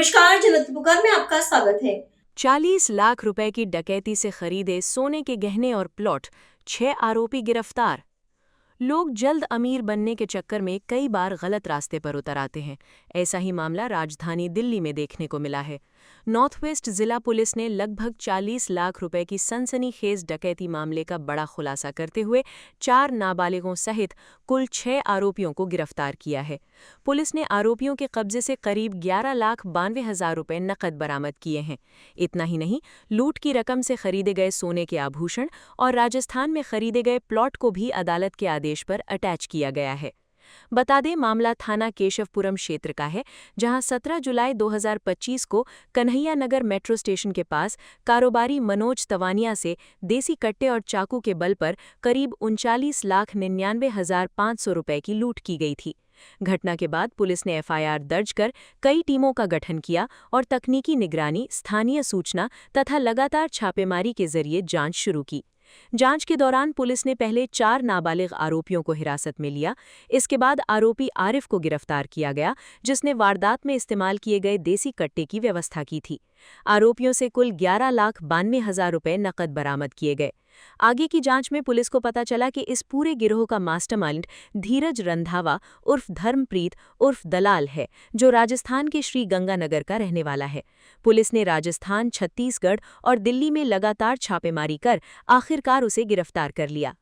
नमस्कार, जनता पुकार में आपका स्वागत है। 40 लाख रुपए की डकैती से खरीदे सोने के गहने और प्लॉट, 6 आरोपी गिरफ्तार। लोग जल्द अमीर बनने के चक्कर में कई बार गलत रास्ते पर उतर आते हैं। ऐसा ही मामला राजधानी दिल्ली में देखने को मिला है। नॉर्थ वेस्ट जिला पुलिस ने लगभग 40 लाख रुपए की सनसनीखेज डकैती मामले का बड़ा खुलासा करते हुए 4 नाबालिगों सहित कुल 6 आरोपियों को गिरफ्तार किया है। पुलिस ने आरोपियों के कब्जे से करीब 11,92,000 रुपए नकद बरामद किए हैं। इतना ही नहीं, लूट की रकम से खरीदे गए सोने के आभूषण और राजस्थान में खरीदे गए प्लॉट को भी अदालत के आदेश पर अटैच किया गया है। बता दें, मामला थाना केशवपुरम क्षेत्र का है, जहां 17 जुलाई 2025 को कन्हैया नगर मेट्रो स्टेशन के पास कारोबारी मनोज तवानिया से देसी कट्टे और चाकू के बल पर करीब 39,99,500 रुपए की लूट की गई थी। घटना के बाद पुलिस ने एफआईआर दर्ज कर कई टीमों का गठन किया और तकनीकी निगरानी, स्थानीय सूचना तथा लगातार छापेमारी के जरिए जांच शुरू की। जांच के दौरान पुलिस ने पहले 4 नाबालिग आरोपियों को हिरासत में लिया। इसके बाद आरोपी आरिफ को गिरफ्तार किया गया, जिसने वारदात में इस्तेमाल किए गए देसी कट्टे की व्यवस्था की थी। आरोपियों से कुल 11,92,000 रुपए नकद बरामद किए गए। आगे की जांच में पुलिस को पता चला कि इस पूरे गिरोह का मास्टरमाइंड धीरज रंधावा उर्फ धर्मप्रीत उर्फ दलाल है, जो राजस्थान के श्री गंगानगर का रहने वाला है। पुलिस ने राजस्थान, छत्तीसगढ़ और दिल्ली में लगातार छापेमारी कर आखिरकार उसे गिरफ्तार कर लिया।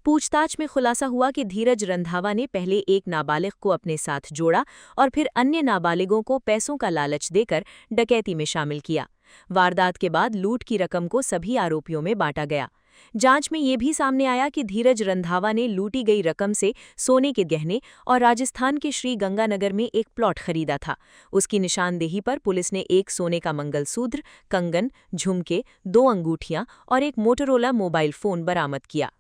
पूछताछ में खुलासा हुआ कि धीरज रंधावा ने पहले एक नाबालिग को अपने साथ जोड़ा और फिर अन्य नाबालिगों को पैसों का लालच देकर डकैती में शामिल किया। वारदात के बाद लूट की रकम को सभी आरोपियों में बांटा गया। जांच में ये भी सामने आया कि धीरज रंधावा ने लूटी गई रकम से सोने के गहने और राजस्थान के श्री गंगानगर में एक प्लॉट खरीदा था। उसकी निशानदेही पर पुलिस ने एक सोने का मंगलसूत्र, कंगन, झुमके, 2 अंगूठियां और एक मोटोरोला मोबाइल फोन बरामद किया।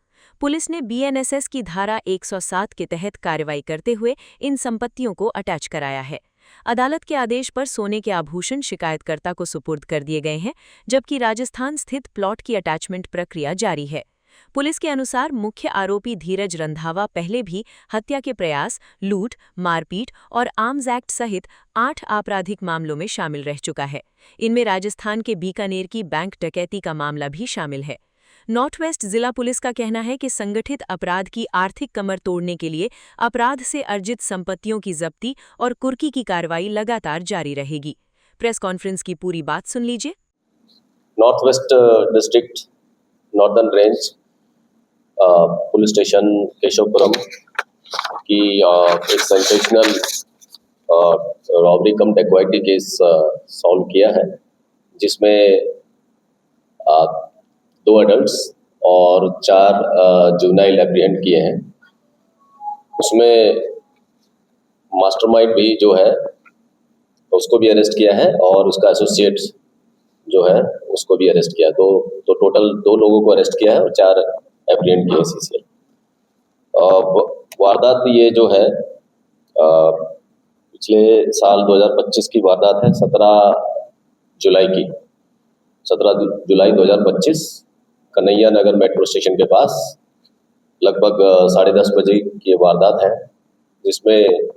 पुलिस ने बीएनएसएस की धारा 107 के तहत कार्रवाई करते हुए इन संपत्तियों को अटैच कराया है। अदालत के आदेश पर सोने के आभूषण शिकायतकर्ता को सुपुर्द कर दिए गए हैं, जबकि राजस्थान स्थित प्लॉट की अटैचमेंट प्रक्रिया जारी है। पुलिस के अनुसार मुख्य आरोपी धीरज रंधावा पहले भी हत्या के प्रयास, लूट, मारपीट और आर्म्स एक्ट सहित 8 आपराधिक मामलों में शामिल रह चुका है। इनमें राजस्थान के बीकानेर की बैंक डकैती का मामला भी शामिल है। नॉर्थ वेस्ट जिला पुलिस का कहना है कि संगठित अपराध की आर्थिक कमर तोड़ने के लिए अपराध से अर्जित संपत्तियों की जब्ती और कुर्की की कार्रवाई लगातार जारी रहेगी। प्रेस कॉन्फ्रेंस की पूरी बात सुन लीजिए। North west district northern range police station Keshavpuram की एक सेंसेशनल रॉबरी कम डेकोइटी केस सॉल्व किया है, जिसमें 2 एडल्ट्स और 4 जुवेनाइल एप्रीहेंड किए हैं। उसमें मास्टरमाइंड भी जो है उसको भी अरेस्ट किया है और उसका एसोसिएट जो है उसको भी अरेस्ट किया। तो टोटल 2 लोगों को अरेस्ट किया है और 4 एप्रीहेंड किए सीसीएल। वारदात ये जो है पिछले साल 2025 की वारदात है। 17 जुलाई 2025 कन्हैया नगर मेट्रो स्टेशन के पास लगभग 10:30 बजे की वारदात है, जिसमें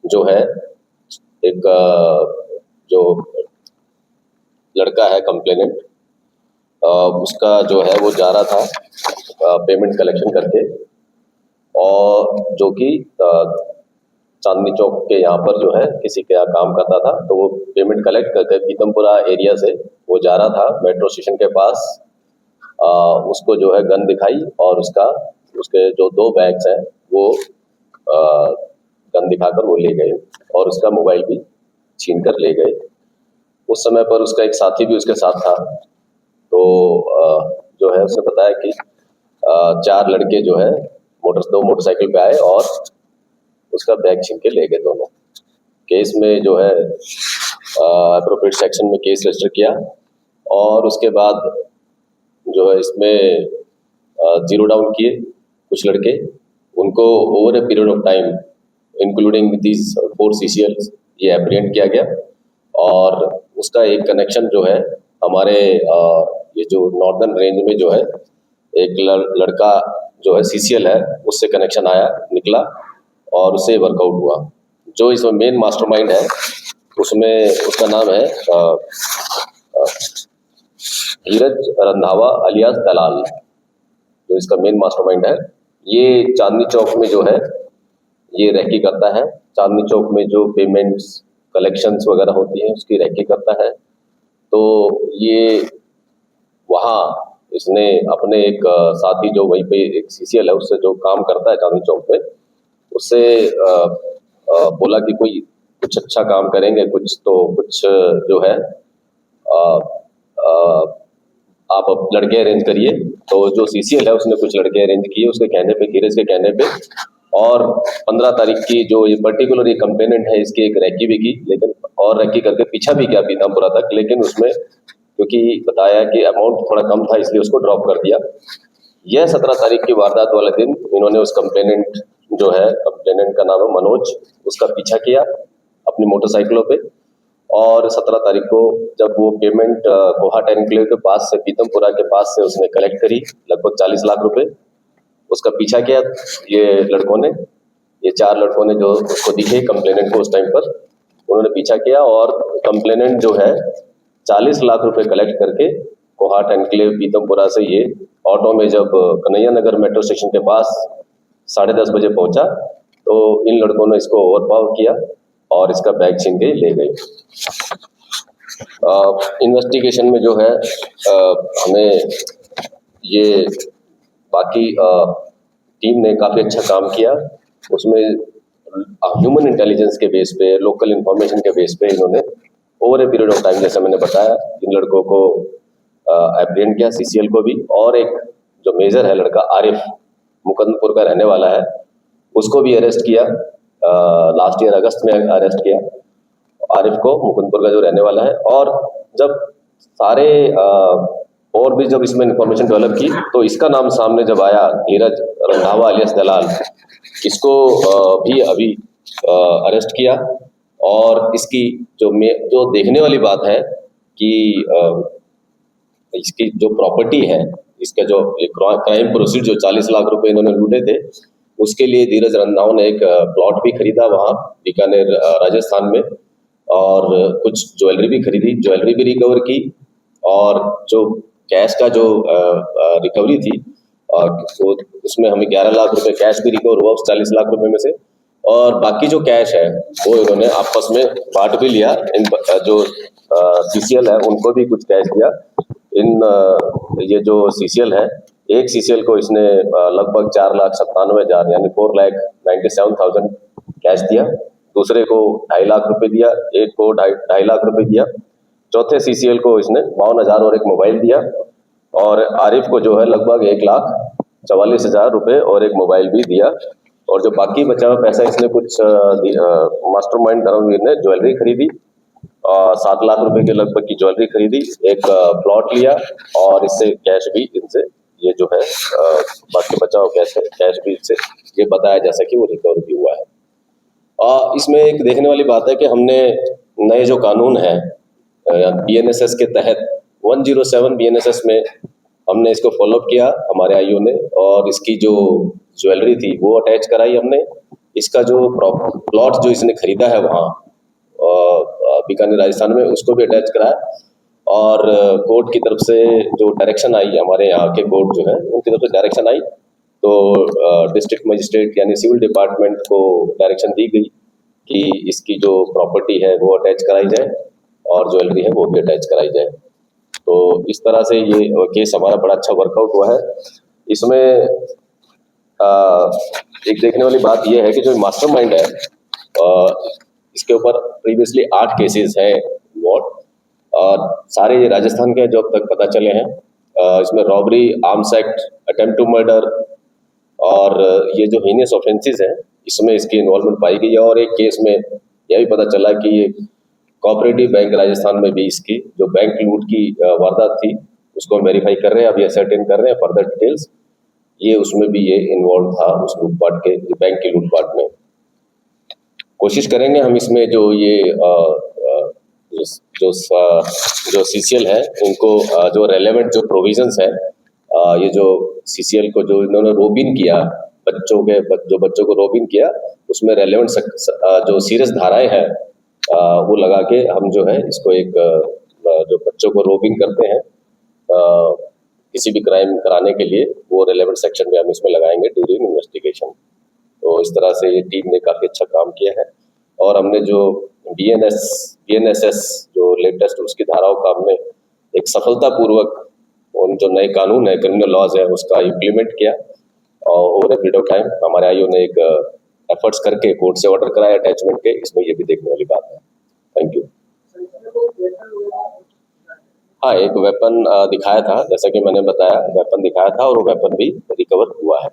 जो है एक जो लड़का है कंप्लेनेंट, उसका जो है वो जा रहा था पेमेंट कलेक्शन करके, और जो कि चांदनी चौक के यहाँ पर जो है किसी का काम करता था। तो वो पेमेंट कलेक्ट करके पीतमपुरा एरिया से वो जा रहा था मेट्रो स्टेशन के पास। उसको जो है गन दिखाई और उसके जो 2 बैग्स हैं वो गन दिखाकर वो ले गए और उसका मोबाइल भी छीन कर ले गए। उस समय पर उसका एक साथी भी उसके साथ था। तो जो है उसने बताया कि 4 लड़के जो है 2 मोटरसाइकिल पे आए और उसका बैग छीन के ले गए दोनों। केस में जो है एप्रोप्रिएट सेक्शन में केस रजिस्टर किया और उसके बाद जो है इसमें 0 डाउन किए कुछ लड़के, उनको over a period of time including these 4 सीसीएल्स ये एप्रीहेंड किया गया। और उसका एक कनेक्शन जो है हमारे ये जो नॉर्दर्न रेंज में जो है एक लड़का जो है सीसीएल है, उससे कनेक्शन निकला और उससे वर्कआउट हुआ। जो इसमें मेन मास्टरमाइंड है उसमें उसका नाम है धीरज रंधावा अलियास दलाल, जो इसका मेन मास्टरमाइंड है। ये चांदनी चौक में जो है ये रैकी करता है। चांदनी चौक में जो पेमेंट्स कलेक्शंस वगैरह होती हैं उसकी रैकी करता है। तो ये वहाँ इसने अपने एक साथी जो वहीं पे एक सीसीएल है उससे जो काम करता है चांदनी चौक में, उससे बोला कि कोई कुछ अच्छा काम करेंगे, कुछ जो है आप अब लड़के अरेंज करिए। तो जो सीसीएल है उसने कुछ लड़के अरेंज किए उसके कहने पे, धीरज के कहने पे। और 15 तारीख की जो ये पर्टिकुलर ये कंप्लेनेंट है इसकी एक रैकी भी की, लेकिन और रैकी करके पीछा भी किया पीतामपुरा तक, लेकिन उसमें क्योंकि बताया कि अमाउंट थोड़ा कम था इसलिए उसको ड्रॉप कर दिया। यह 17 तारीख की वारदात वाले दिन इन्होंने उस कंप्लेनेंट जो है, कंप्लेनेंट का नाम है मनोज, उसका पीछा किया अपनी मोटरसाइकिलों पे। और 17 तारीख को जब वो पेमेंट कोहाट एनक्लेव के पास से, पीतमपुरा के पास से उसने कलेक्ट करी लगभग 40 लाख रुपए, उसका पीछा किया ये लड़कों ने, ये 4 लड़कों ने जो उसको दिखे कंप्लेनेंट को उस टाइम पर, उन्होंने पीछा किया और कंप्लेनेंट जो है 40 लाख रुपए कलेक्ट करके कोहाट एनक्लेव पीतमपुरा से ये ऑटो में जब कन्हैया नगर मेट्रो स्टेशन के पास 10:30 बजे पहुंचा तो इन लड़कों ने इसको ओवरपावर किया और इसका बैग छीन के ले गए। इन्वेस्टिगेशन में जो है हमें ये बाकी टीम ने काफ़ी अच्छा काम किया। उसमें ह्यूमन इंटेलिजेंस के बेस पे, लोकल इंफॉर्मेशन के बेस पे इन्होंने over a period of time, जैसे मैंने बताया, इन लड़कों को एप्रिहेंड किया, सीसीएल को भी, और एक जो मेजर है लड़का आरिफ, मुकंदपुर का रहने वाला है, उसको भी अरेस्ट किया। लास्ट ईयर अगस्त में अरेस्ट किया आरिफ को, मुकुंदपुर का जो रहने वाला है। और जब सारे और भी जब इसमें इंफॉर्मेशन डेवलप की तो इसका नाम सामने जब आया, धीरज रंधावा अलियास दलाल, इसको भी अभी अरेस्ट किया। और इसकी जो देखने वाली बात है कि इसकी जो प्रॉपर्टी है, इसका जो क्राइम प्रोसीड जो 40 लाख रुपए इन्होंने लूटे थे, उसके लिए धीरज रंधावा ने एक प्लॉट भी खरीदा वहाँ बीकानेर राजस्थान में, और कुछ ज्वेलरी भी खरीदी, ज्वेलरी भी रिकवर की, और जो कैश का जो रिकवरी थी तो उसमें हमें 11 लाख रुपए कैश भी रिकवर हुआ उस 40 लाख रुपए में से। और बाकी जो कैश है वो इन्होंने आपस में बांट भी लिया। इन जो सीसीएल है उनको भी कुछ कैश दिया। ये जो सीसीएल है, एक सीसीएल को इसने लगभग 4,97,000 यानी 4,97,000 कैश दिया, दूसरे को 2.5 लाख रुपए दिया, एक को 2.5 लाख रुपए दिया, चौथे सीसीएल को इसने 52,000 और एक मोबाइल दिया, और आरिफ को जो है लगभग 1,44,000 रुपए और एक मोबाइल भी दिया। और जो बाकी बचा हुआ पैसा इसने कुछ मास्टरमाइंड धर्मवीर ने ज्वेलरी खरीदी, 7 लाख रुपए के लगभग की ज्वेलरी खरीदी, एक प्लॉट लिया, और इससे कैश भी इनसे ये जो है बाकी बचा हुआ कैश भी इससे ये बताया जा सके वो रिकवर भी हुआ है। इसमें एक देखने वाली बात है कि हमने नए जो कानून है बीएनएसएस के तहत 107 बीएनएसएस में हमने इसको फॉलोअप किया हमारे आईओ ने, और इसकी जो ज्वेलरी थी वो अटैच कराई हमने। इसका जो प्लॉट जो इसने खरीदा है वहाँ बीकानेर राजस्थान में, उसको भी अटैच कराया। और कोर्ट की तरफ से जो डायरेक्शन आई, हमारे यहाँ के कोर्ट जो है उनकी तरफ से डायरेक्शन आई, तो डिस्ट्रिक्ट मजिस्ट्रेट यानी सिविल डिपार्टमेंट को डायरेक्शन दी गई कि इसकी जो प्रॉपर्टी है वो अटैच कराई जाए और ज्वेलरी है वो भी अटैच कराई जाए। तो इस तरह से ये केस हमारा बड़ा अच्छा वर्कआउट हुआ है। इसमें एक देखने वाली बात ये है कि जो मास्टरमाइंड है इसके ऊपर प्रीवियसली 8 केसेस हैं और सारे ये राजस्थान के जो अब तक पता चले हैं। इसमें robbery, arms act, attempt to murder और ये जो हीनियस ऑफेंसेस हैं इसमें इसकी इन्वॉल्वमेंट पाई गई है। और एक केस में यह भी पता चला कि ये कोऑपरेटिव बैंक राजस्थान में भी इसकी जो बैंक लूट की वारदात थी उसको वेरीफाई कर रहे हैं, अभी असर्टेन कर रहे हैं फर्दर डिटेल्स, ये उसमें भी ये इन्वॉल्व था उस लूटपाट के, बैंक की लूटपाट में। कोशिश करेंगे हम इसमें जो ये जो सीसीएल है उनको जो रेलेवेंट जो प्रोविजंस है, ये जो सीसीएल को जो इन्होंने रोबिन किया, बच्चों को रोबिन किया, उसमें रेलेवेंट जो सीरियस धाराएं हैं वो लगा के हम जो है इसको एक जो बच्चों को रोबिंग करते हैं किसी भी क्राइम कराने के लिए, वो रेलेवेंट सेक्शन में हम इसमें लगाएंगे ड्यूरिंग इन्वेस्टिगेशन। तो इस तरह से ये टीम ने काफ़ी अच्छा काम किया है। और हमने जो BNSS जो लेटेस्ट उसकी धाराओं का हमने एक सफलतापूर्वक उन जो नए कानून है, क्रिमिनल लॉज है, उसका इम्प्लीमेंट किया। और over a period of time हमारे आईओ ने एक एफर्ट्स करके कोर्ट से ऑर्डर कराया अटैचमेंट के, इसमें ये भी देखने वाली बात है। Thank you. हाँ, एक वेपन दिखाया था, जैसा कि मैंने बताया, वेपन दिखाया था और वो वेपन भी रिकवर हुआ है।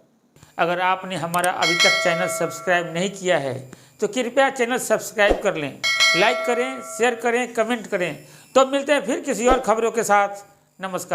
अगर आपने हमारा अभी तक चैनल सब्सक्राइब नहीं किया है तो कृपया चैनल सब्सक्राइब कर लें, लाइक करें, शेयर करें, कमेंट करें। तो मिलते हैं फिर किसी और खबरों के साथ। नमस्कार।